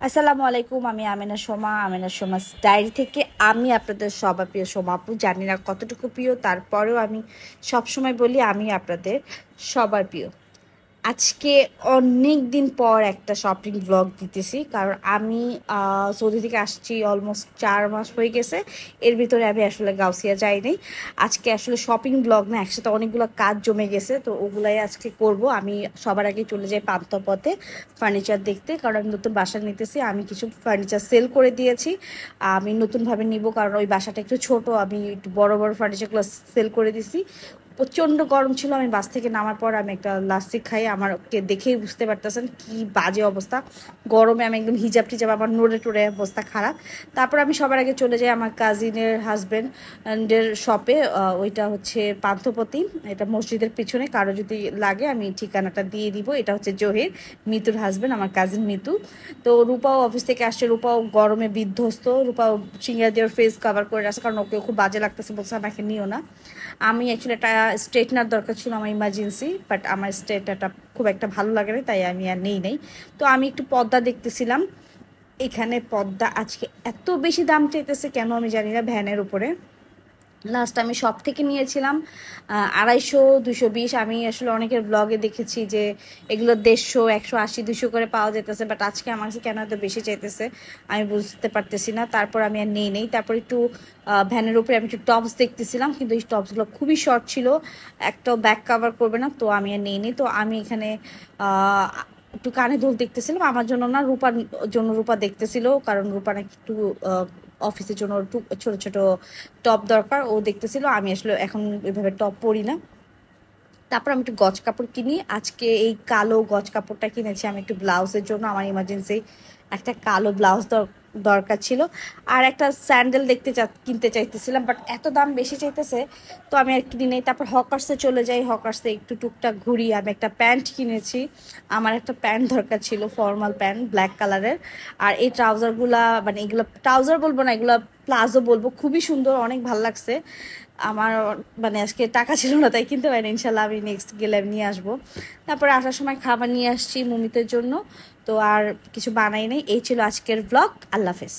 আসসালামু আলাইকুম। আমি আমিনা সোমা ডায়েরি থেকে। আমি আপনাদের সবার প্রিয় সোমা আপু। জানি না কতটুকু প্রিয়, তারপরেও আমি সবসময় বলি আমি আপনাদের সবার প্রিয়। আজকে অনেক দিন পর একটা শপিং ব্লগ দিতেছি, কারণ আমি সৌদি থেকে আসছি অলমোস্ট 4 মাস হয়ে গেছে। এর ভিতরে আমি আসলে গাউসিয়া যাইনি। আজকে আসলে শপিং ব্লগ না, একসাথে অনেকগুলো কাজ জমে গেছে, তো ওগুলাই আজকে করব। আমি সবার আগে চলে যাই পান্থপথে ফার্নিচার দেখতে, কারণ আমি নতুন বাসা নিতেছি। আমি কিছু ফার্নিচার সেল করে দিয়েছি, আমি নতুনভাবে নিব, কারণ ওই বাসাটা একটু ছোট। আমি একটু বড় বড় ফার্নিচারগুলো সেল করে দিছি। প্রচণ্ড গরম ছিল। আমি বাস থেকে নামার পর আমি একটা লাস্সি খাই। আমাকে দেখেই বুঝতে পারতেছেন কি বাজে অবস্থা। গরমে আমি একদম হিজাব টিজাব, আমার নড়ে টড়ে অবস্থা খারাপ। তারপর আমি সবার আগে চলে যাই আমার কাজিনের হাজব্যান্ডের শপে। ওইটা হচ্ছে পান্থপতি, এটা মসজিদের পিছনে। কারো যদি লাগে আমি ঠিকানাটা দিয়ে দিব। এটা হচ্ছে জহির, মিতুর হাজব্যান্ড, আমার কাজিন মিতু। তো রূপাও অফিস থেকে আসছে, রূপাও গরমে বিধ্বস্ত। রূপাও সিঙ্গার দিয়ে ফেস কভার করে আসছে, কারণ ওকে খুব বাজে লাগতেছে, বলছে আমাকে নিও না। আমি অ্যাকচুয়ালি একটা স্ট্রেটনার দরকার ছিল আমার ইমার্জেন্সি, বাট আমার স্ট্রেটনারটা খুব একটা ভালো লাগে না, তাই আমি আর নেই। তো আমি একটু পর্দা দেখতেছিলাম। এখানে পর্দা আজকে এত বেশি দাম চাইতেছে কেন আমি জানি না, ভ্যানের উপরে। লাস্ট আমি শপ থেকে নিয়েছিলাম 250, 220। আমি আসলে অনেকের ব্লগে দেখেছি যে এগুলো 150, 180, 200 করে পাওয়া যেতেছে, বাট আজকে আমার কাছে কেন এত বেশি চাইতেছে আমি বুঝতে পারতেছি না। তারপর আমি আর নেই। তারপর একটু ভ্যানের উপরে আমি একটু টপস দেখতেছিলাম, কিন্তু এই টপসগুলো খুবই শর্ট ছিল, একটাও ব্যাক কাভার করবে না, তো আমি আর নেই। তো আমি এখানে একটু কানে দুল দেখতেছিলাম, আমার জন্য না, রূপার জন্য। রূপা দেখতেছিল, কারণ রূপা নাকি একটু অফিসের জন্য একটু ছোট ছোট টপ দরকার, ও দেখতেছিল। আমি আসলে এখন এভাবে টপ পরি না। তারপর আমি একটু গজ কাপড় কিনি। আজকে এই কালো গজ কাপড়টা কিনেছি আমি একটু ব্লাউজের জন্য। আমার ইমার্জেন্সি একটা কালো ব্লাউজ দরকার ছিল। আর একটা স্যান্ডেল কিনতে চাইতেছিলাম, বাট এত দাম বেশি চাইতেছে, তো আমি আর কিনি নেই। তারপর হকার্সে চলে যাই, হকার্সে একটু টুকটাক ঘুরি। আমি একটা প্যান্ট কিনেছি, আমার একটা প্যান্ট দরকার ছিল, ফর্মাল প্যান্ট ব্ল্যাক কালারের। আর এই ট্রাউজারগুলা, মানে এগুলো ট্রাউজার বলবো না, এগুলো প্লাজো বলবো, খুবই সুন্দর, অনেক ভালো লাগছে আমার। মানে আজকে টাকা ছিল না, তাই কিনতে পারিনি। ইনশাল্লাহ আমি নেক্সট গেলে আমি নিয়ে আসবো। তারপরে আসার সময় খাবার নিয়ে আসছি মুমিতের জন্য। তো আর কিছু বানাই নাই। এই ছিল আজকের ব্লগ। আল্লাহ হাফেজ।